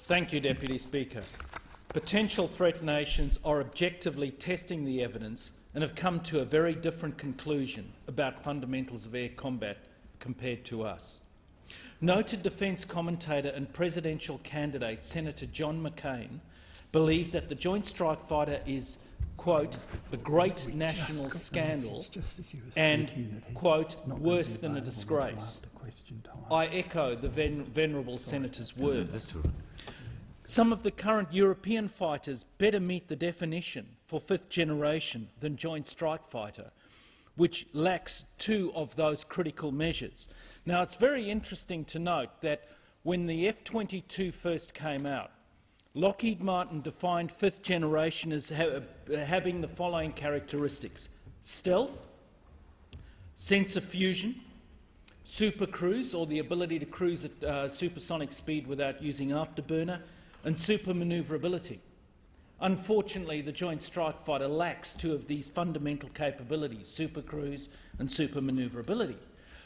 Thank you, Deputy Speaker. Potential threat nations are objectively testing the evidence and have come to a very different conclusion about fundamentals of air combat compared to us. Noted defence commentator and presidential candidate Senator John McCain believes that the Joint Strike Fighter is, quote, a great national scandal and, quote, worse than a disgrace. I echo the venerable senator's words. Some of the current European fighters better meet the definition for fifth generation than Joint Strike Fighter, which lacks two of those critical measures. Now, it's very interesting to note that when the F-22 first came out, Lockheed Martin defined fifth generation as having the following characteristics: stealth, sense of fusion, supercruise, or the ability to cruise at supersonic speed without using afterburner, and super manoeuvrability. Unfortunately, the Joint Strike Fighter lacks two of these fundamental capabilities, supercruise and super manoeuvrability.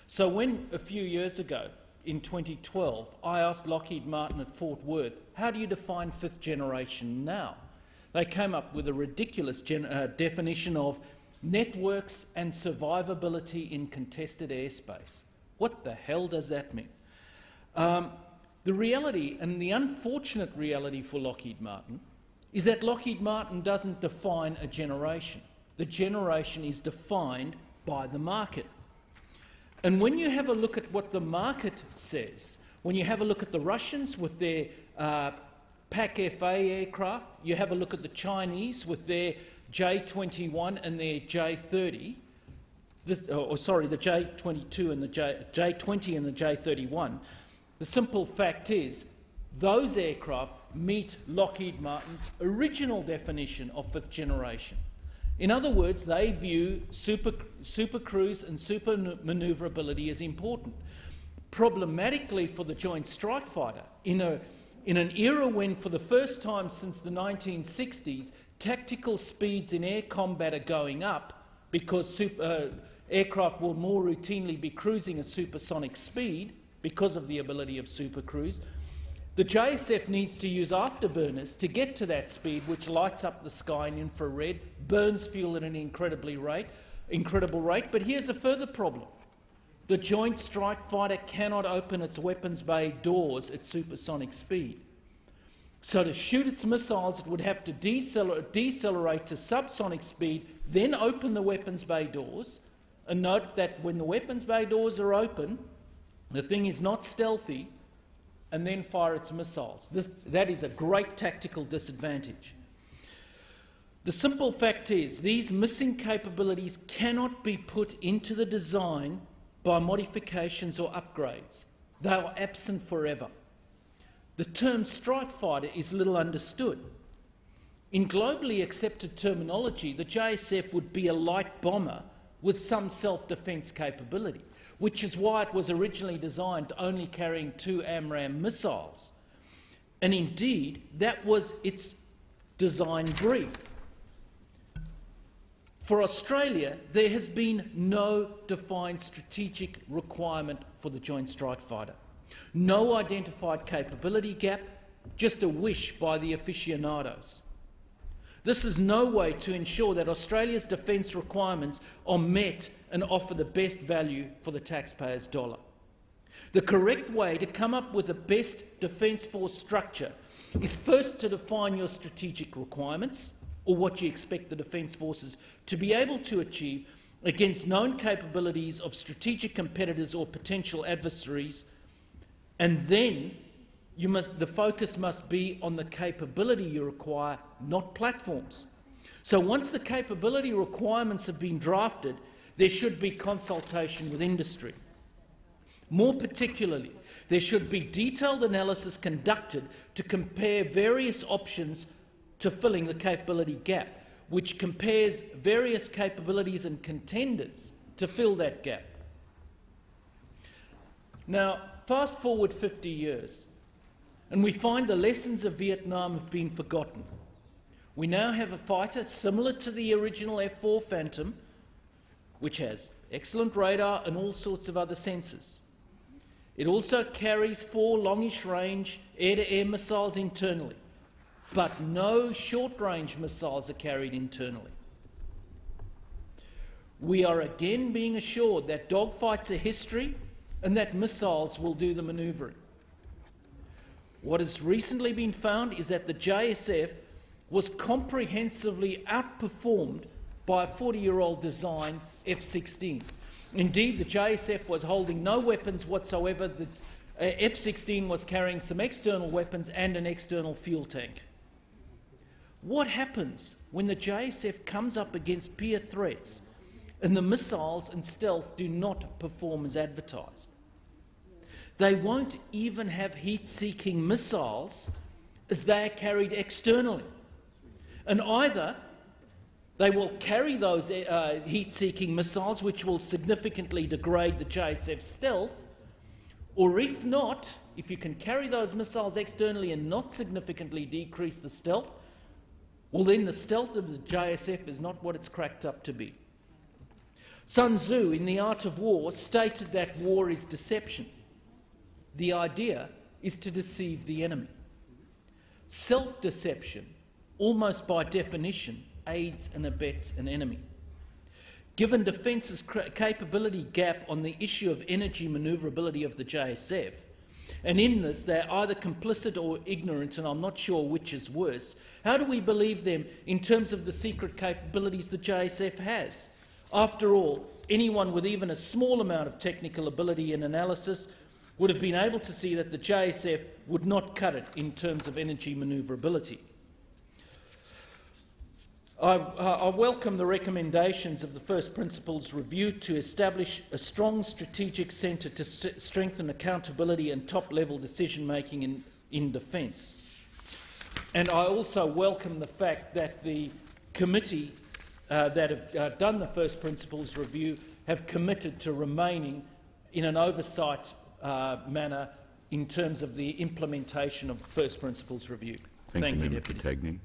So when, a few years ago, in 2012, I asked Lockheed Martin at Fort Worth, how do you define fifth generation now? They came up with a ridiculous definition of networks and survivability in contested airspace. What the hell does that mean? The reality, and the unfortunate reality for Lockheed Martin, is that Lockheed Martin doesn't define a generation. The generation is defined by the market. And when you have a look at what the market says, when you have a look at the Russians with their PAK-FA aircraft, you have a look at the Chinese with their J-21 and their J-30, the J-22 and the J-20 and the J-31, the simple fact is those aircraft meet Lockheed Martin's original definition of fifth generation. In other words, they view supercruise and super manoeuvrability as important. Problematically for the Joint Strike Fighter, in an era when, for the first time since the 1960s, tactical speeds in air combat are going up because aircraft will more routinely be cruising at supersonic speed because of the ability of supercruise, the JSF needs to use afterburners to get to that speed, which lights up the sky in infrared, burns fuel at an incredible rate. But here's a further problem. The Joint Strike Fighter cannot open its weapons bay doors at supersonic speed. So to shoot its missiles, it would have to decelerate to subsonic speed, then open the weapons bay doors. And note that when the weapons bay doors are open, the thing is not stealthy, and then fire its missiles. That is a great tactical disadvantage. The simple fact is these missing capabilities cannot be put into the design by modifications or upgrades. They are absent forever. The term strike fighter is little understood. In globally accepted terminology, the JSF would be a light bomber with some self-defence capability, which is why it was originally designed only carrying 2 AMRAAM missiles. And indeed, that was its design brief. For Australia, there has been no defined strategic requirement for the Joint Strike Fighter. No identified capability gap, just a wish by the aficionados. This is no way to ensure that Australia's defence requirements are met and offer the best value for the taxpayer's dollar. The correct way to come up with the best Defence Force structure is first to define your strategic requirements, or what you expect the Defence Forces to be able to achieve against known capabilities of strategic competitors or potential adversaries, and then the focus must be on the capability you require, not platforms. So once the capability requirements have been drafted, there should be consultation with industry. More particularly, there should be detailed analysis conducted to compare various options to filling the capability gap, which compares various capabilities and contenders to fill that gap. Now, fast forward 50 years, and we find the lessons of Vietnam have been forgotten. We now have a fighter similar to the original F-4 Phantom, which has excellent radar and all sorts of other sensors. It also carries 4 longish-range air-to-air missiles internally, but no short-range missiles are carried internally. We are again being assured that dogfights are history and that missiles will do the manoeuvring. What has recently been found is that the JSF was comprehensively outperformed by a 40-year-old design F-16. Indeed, the JSF was holding no weapons whatsoever. The F-16 was carrying some external weapons and an external fuel tank. What happens when the JSF comes up against peer threats and the missiles and stealth do not perform as advertised? They won't even have heat-seeking missiles as they are carried externally. And either they will carry those heat-seeking missiles, which will significantly degrade the JSF's stealth, or if not, if you can carry those missiles externally and not significantly decrease the stealth, well then the stealth of the JSF is not what it's cracked up to be. Sun Tzu, in The Art of War, stated that war is deception. The idea is to deceive the enemy. Self-deception, almost by definition, aids and abets an enemy. Given Defence's capability gap on the issue of energy manoeuvrability of the JSF, and in this they're either complicit or ignorant, and I'm not sure which is worse, how do we believe them in terms of the secret capabilities the JSF has? After all, anyone with even a small amount of technical ability and analysis would have been able to see that the JSF would not cut it in terms of energy manoeuvrability. I welcome the recommendations of the First Principles Review to establish a strong strategic centre to strengthen accountability and top-level decision-making in defence. And I also welcome the fact that the committee that have done the First Principles Review have committed to remaining in an oversight manner in terms of the implementation of First Principles Review. Thank you, Deputy Tagney.